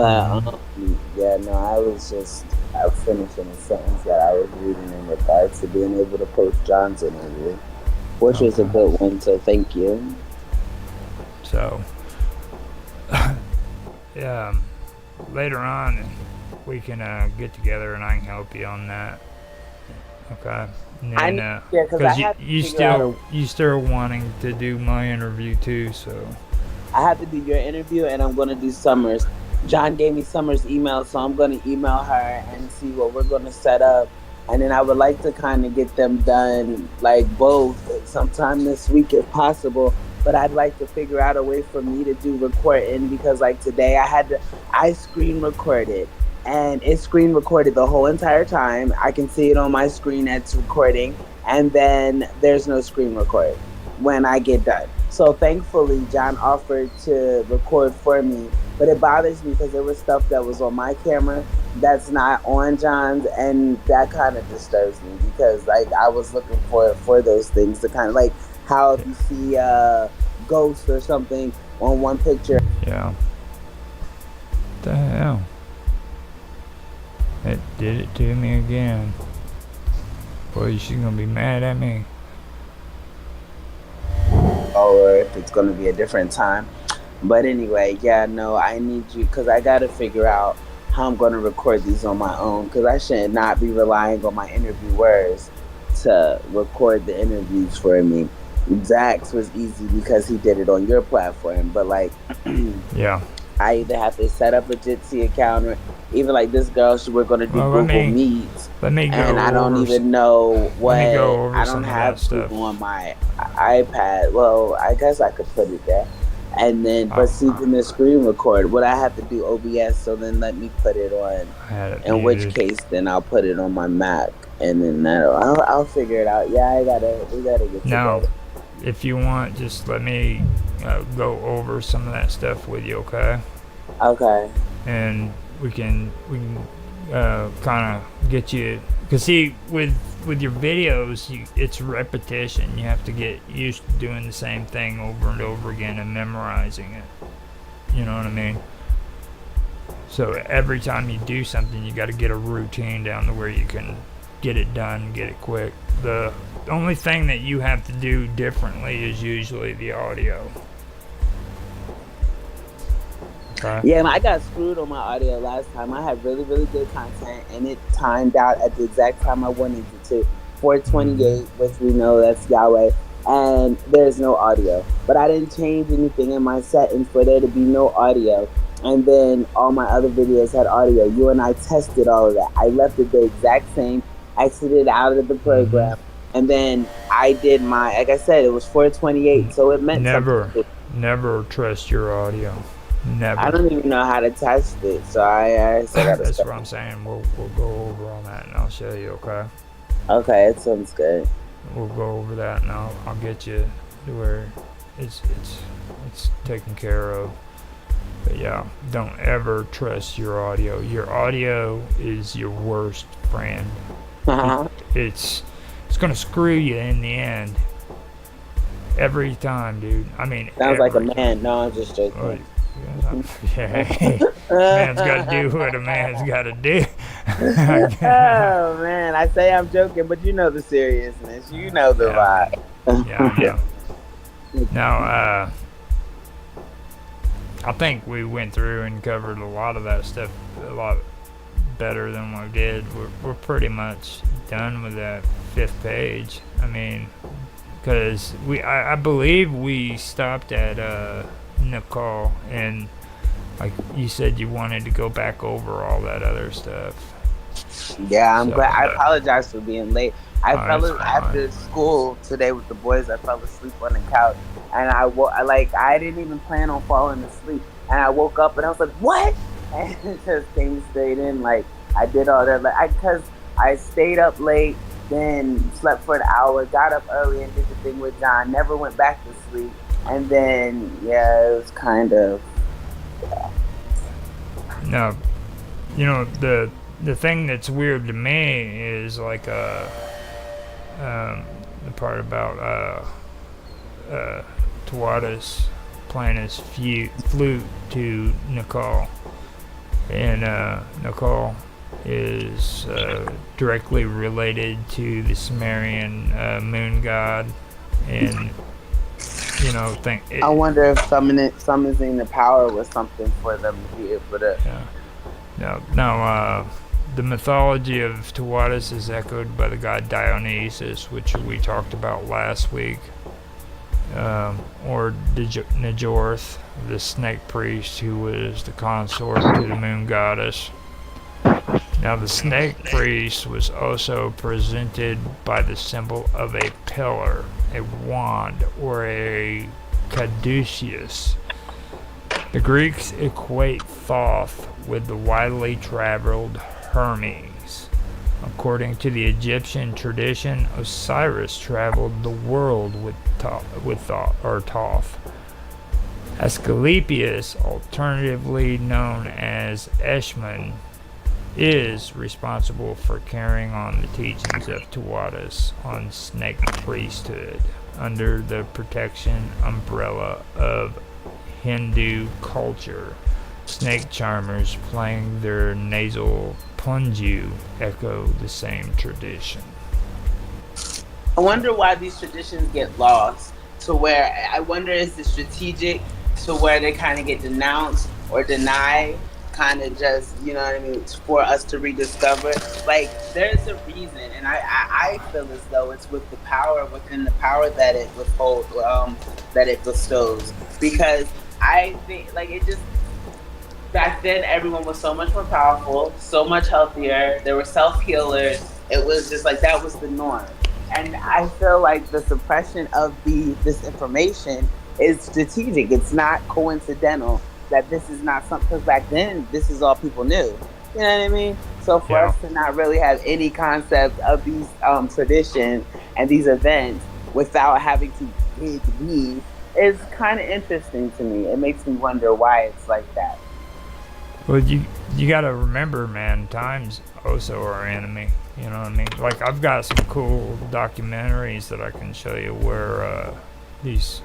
But yeah, no, I was finishing a sentence that I was reading in regards to being able to post John's interview, which was a Okay. good one. So thank you. So, yeah, later on we can get together and I can help you on that. Okay. And I then, need, yeah, because I because have to figure out a. you still wanting to do my interview too, so I have to do your interview, and I'm gonna do Summers. John gave me Summers' email, so I'm gonna email her and see what we're gonna set up. And then I would like to kind of get them done, like both, sometime this week if possible. But I'd like to figure out a way for me to do recording because, like today, I screen recorded, and it screen recorded the whole entire time. I can see it on my screen that's recording, and then there's no screen record when I get done. So thankfully, John offered to record for me, but it bothers me because there was stuff that was on my camera that's not on John's, and that kind of disturbs me because like I was looking for those things to kind of like how if you see a ghost or something on one picture. yeah. What the hell? It did it to me again. Boy, she's gonna be mad at me. Or if it's going to be a different time. But anyway, yeah, no, I need you because I got to figure out how I'm going to record these on my own because I should not be relying on my interviewers to record the interviews for me. Zach's was easy because he did it on your platform, but like Yeah. I either have to set up a Jitsi account or even like this girl, we're going to do Well, Google Meets. let me And go I don't over even know let me what, go over I don't some of that have stuff. Google on my iPad. Well, I guess I could put it there. And then, but see, then the screen record, would I have to do OBS? So then let me put it on. I had it In which muted. case, then I'll put it on my Mac. And then I'll figure it out. Yeah, we gotta get Now, together. if you want, just let me go over some of that stuff with you, okay? Okay. And we can kind of get you, because see, with your videos, it's repetition. You have to get used to doing the same thing over and over again and memorizing it. You know what I mean? So every time you do something, you got to get a routine down to where you can get it done, get it quick. The only thing that you have to do differently is usually the audio. Okay. Yeah, I got screwed on my audio last time. I had really, really good content, and it timed out at the exact time I wanted it to. 428, which we know that's Yahweh, and there's no audio. But I didn't change anything in my settings for there to be no audio. And then all my other videos had audio. You and I tested all of that. I left it the exact same, exited out of the program, and then I did my, like I said, it was 428, so it meant something. Never trust your audio. Never. I don't even know how to test it, so I still gotta That's start. what I'm saying. We'll go over all that and I'll show you. Okay. Okay, it sounds good. We'll go over that and I'll get you to where it's taken care of. But yeah, don't ever trust your audio. Your audio is your worst friend. It's gonna screw you in the end. Every time, dude. I mean, Sounds like a man. No, I'm just joking. Yeah, man's got to do what a man's got to do. Oh man, I say I'm joking, but you know the seriousness. You know the vibe. Yeah, I know. Now, I think we went through and covered a lot of that stuff a lot better than we did. We're pretty much done with that 5th page. I mean, because I believe we stopped at Nicole, and like you said, you wanted to go back over all that other stuff. Yeah, I'm glad. I apologize for being late. I fell after school today with the boys. I fell asleep on the couch, and I didn't even plan on falling asleep, and I woke up and I was like, "What?" And it just came straight in. Like I did all that, because I stayed up late, then slept for an hour, got up early and did the thing with John. Never went back to sleep, and then yeah, it was kind of. Yeah. No, you know the thing that's weird to me is like the part about Tawada's playing his flute to Nicole. in Nicole is directly related to the Sumerian moon god, and think it. I wonder if summoning the power was something for them to be able to. Yeah. Now, the mythology of Tawatis is echoed by the god Dionysus, which we talked about last week, or Njorth, the snake priest who was the consort to the moon goddess. Now, the snake priest was also presented by the symbol of a pillar, a wand, or a caduceus. The Greeks equate Thoth with the widely traveled Hermes. According to the Egyptian tradition, Osiris traveled the world with Thoth. Asclepius, alternatively known as Eshmun, is responsible for carrying on the teachings of Tawatis on snake priesthood under the protection umbrella of Hindu culture. Snake charmers playing their nasal punju echo the same tradition. I wonder why these traditions get lost. To where I wonder, is it strategic to where they kind of get denounced or denied? Kind of just, you know what I mean, for us to rediscover. Like, there's a reason, and I feel as though it's with the power within the power that it withholds, that it bestows. Because I think, like, it just, back then everyone was so much more powerful, so much healthier. There were self-healers. It was just like that was the norm. And I feel like the suppression of this information is strategic. It's not coincidental that this is not something, because back then this is all people knew. You know what I mean? So for us to not really have any concept of these traditions and these events without having to dig deep is kind of interesting to me. It makes me wonder why it's like that. Well, you got to remember, man, time's also our enemy. You know what I mean? Like, I've got some cool documentaries that I can show you where these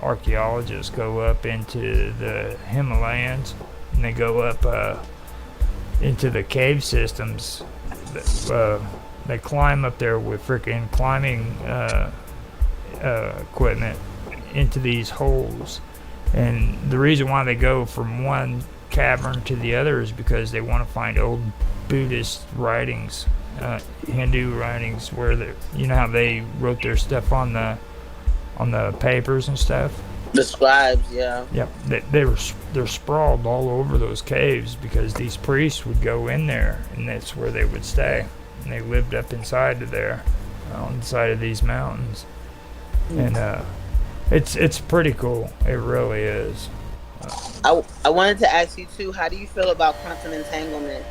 archaeologists go up into the Himalayas, and they go up into the cave systems. They climb up there with freaking climbing equipment into these holes. And the reason why they go from one cavern to the other is because they want to find old Buddhist writings, Hindu writings, where you know how they wrote their stuff on the papers and stuff. The scribes, yeah. Yep, they're sprawled all over those caves because these priests would go in there, and that's where they would stay. And they lived up inside of there, on the side of these mountains, and it's pretty cool. It really is. I wanted to ask you too. How do you feel about quantum entanglement?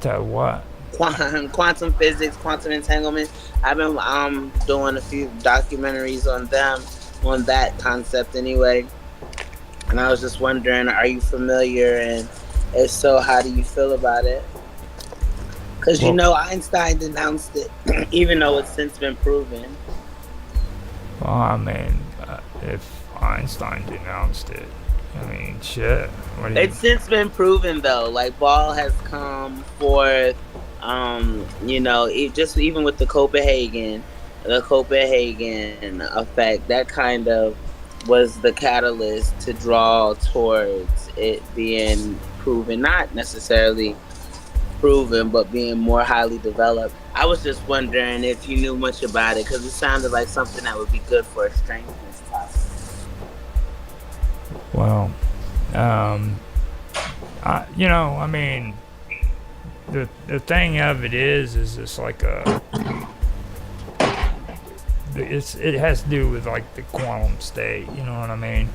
What? Quantum physics, quantum entanglement. I've been doing a few documentaries on them, on that concept anyway. And I was just wondering, are you familiar? And if so, how do you feel about it? Because you know Einstein denounced it, even though it's since been proven. Well, I mean, if Einstein denounced it, I mean, shit. It's since been proven, though. Like, Ball has come forth, you know, just even with the Copenhagen effect, that kind of was the catalyst to draw towards it being proven, not necessarily proven, but being more highly developed. I was just wondering if you knew much about it, because it sounded like something that would be good for a strangeness topic. Well, I mean, the thing of it is it's like it has to do with like the quantum state, you know what I mean?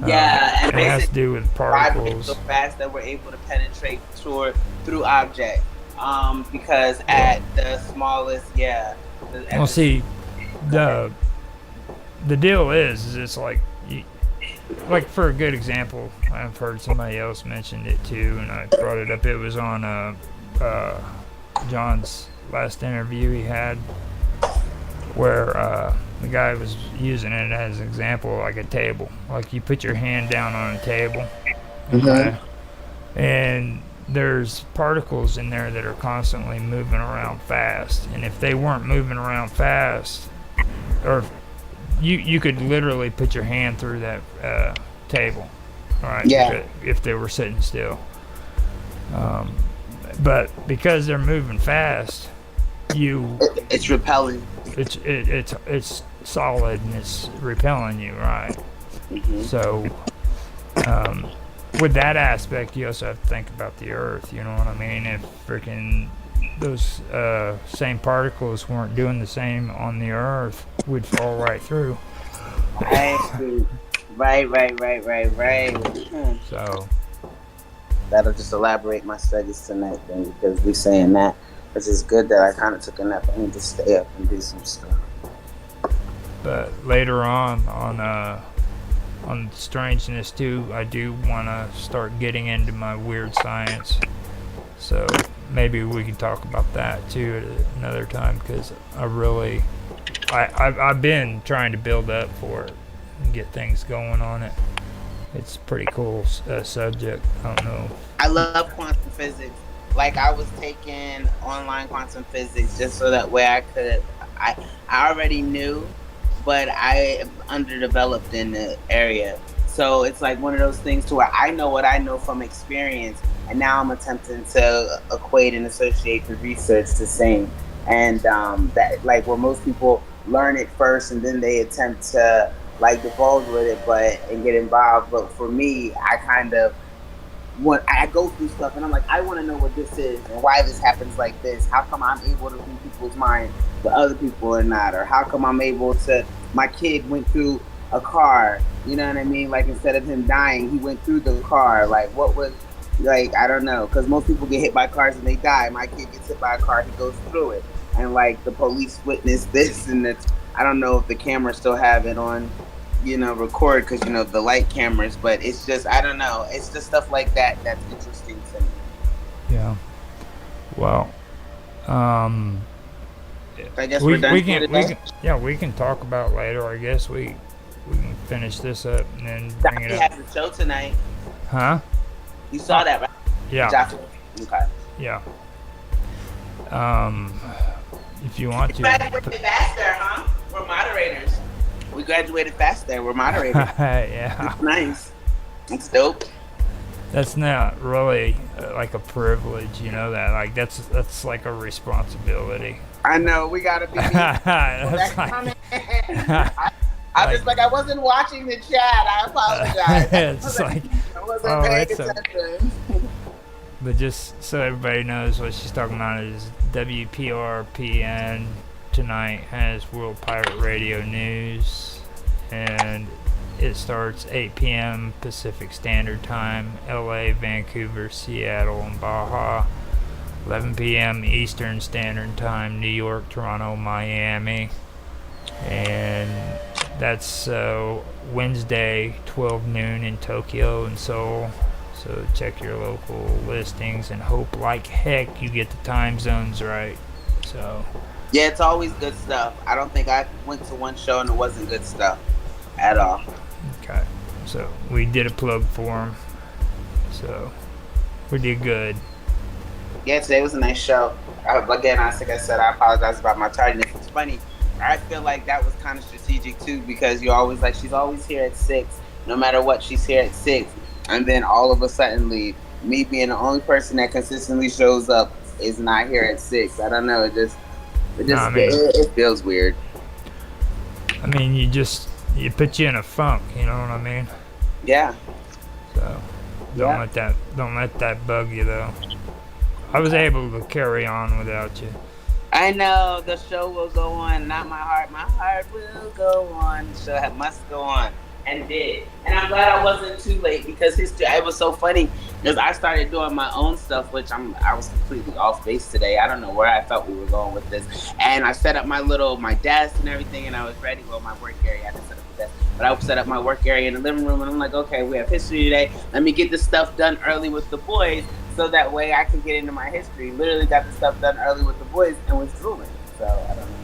Yeah, and it has to do with particles so fast that we're able to penetrate through object. Because at the smallest, yeah. Well, see, the the deal is it's like like for a good example, I've heard somebody else mentioned it too, and I brought it up. It was on John's last interview he had, where the guy was using it as an example, like a table. Like you put your hand down on a table, okay, and there's particles in there that are constantly moving around fast. And if they weren't moving around fast, or you could literally put your hand through that table, right? Yeah. If they were sitting still. But because they're moving fast, It's repelling. it's solid and it's repelling you, right? So with that aspect, you also have to think about the Earth. You know what I mean? If freaking those same particles weren't doing the same on the Earth, we'd fall right through. Right. So That'll just elaborate my studies tonight then, because we saying that. It's just good that I kind of took a nap. I need to stay up and do some stuff. but later on strangeness too, I do want to start getting into my weird science. So maybe we can talk about that too at another time, because I've been trying to build up for it and get things going on it. It's a pretty cool subject. I don't know. I love quantum physics. Like, I was taking online quantum physics just so that way I already knew, but I am underdeveloped in the area. So it's like one of those things to where I know what I know from experience, and now I'm attempting to equate and associate the research the same. And that, like, where most people learn it first and then they attempt to like divulge with it, and get involved. But for me, I kind of when I go through stuff and I'm like, I want to know what this is and why this happens like this. How come I'm able to read people's minds but other people are not? Or how come I'm able to? My kid went through a car. You know what I mean? Like, instead of him dying, he went through the car. Like, what was, like, I don't know, because most people get hit by cars and they die. My kid gets hit by a car, he goes through it, and like the police witnessed this, and it's, I don't know if the cameras still have it on, record, because the light cameras, but it's just, I don't know, it's just stuff like that that's interesting to me. Yeah. Well, I guess we're done. We can talk about later. I guess we can finish this up and then bring it He up. has a show tonight. Huh? You saw that, right? Yeah. Joshua? Okay. Yeah. If you want to. Graduated faster, huh? We're moderators. We graduated faster. We're moderators. Yeah. It's nice. It's dope. That's not really like a privilege, you know that. Like that's like a responsibility. I know, we gotta be. That's like, I'm just like, I wasn't watching the chat. I apologize. It's like, I wasn't paying it's attention. But just so everybody knows what she's talking about is WPRPN tonight has World Pirate Radio News, and it starts 8 p.m. Pacific Standard Time, LA, Vancouver, Seattle, and Baja. 11 p.m. Eastern Standard Time, New York, Toronto, Miami. And that's Wednesday, 12 noon in Tokyo and Seoul. So check your local listings and hope like heck you get the time zones right. So yeah, it's always good stuff. I don't think I went to one show and it wasn't good stuff at all. Okay. So we did a plug for them. So we did good. Yeah, today was a nice show. Again, like I said, I apologize about my tardiness. It's funny. I feel like that was kind of strategic too, because you're always like, she's always here at 6. No matter what, she's here at 6. And then all of a sudden leave. Me being the only person that consistently shows up is not here at 6. I don't know. It feels weird. I mean, you put you in a funk. You know what I mean? Yeah. So don't let that bug you though. I was able to carry on without you. I know, the show will go on, not my heart. My heart will go on. The show must go on, and did. And I'm glad I wasn't too late, because it was so funny. Because I started doing my own stuff, which I was completely off base today. I don't know where I thought we were going with this. And I set up my desk and everything, and I was ready. Well, my work area, I didn't set up the desk, but I set up my work area in the living room, and I'm like, okay, we have history today. Let me get this stuff done early with the boys, so that way I can get into my history. Literally got the stuff done early with the boys and was drooling. So I don't know.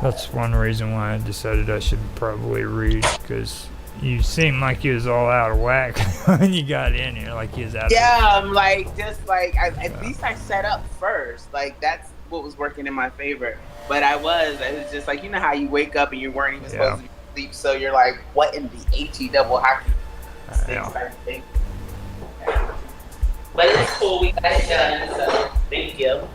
That's one reason why I decided I should probably read, because you seemed like you was all out of whack when you got in here, like you was out. I'm like, just like at least I set up first. Like that's what was working in my favor. But it was just like, you know how you wake up and you weren't even supposed to be asleep, so you're like, what in the HE double hockey thing? But it's cool, we got it done. So thank you.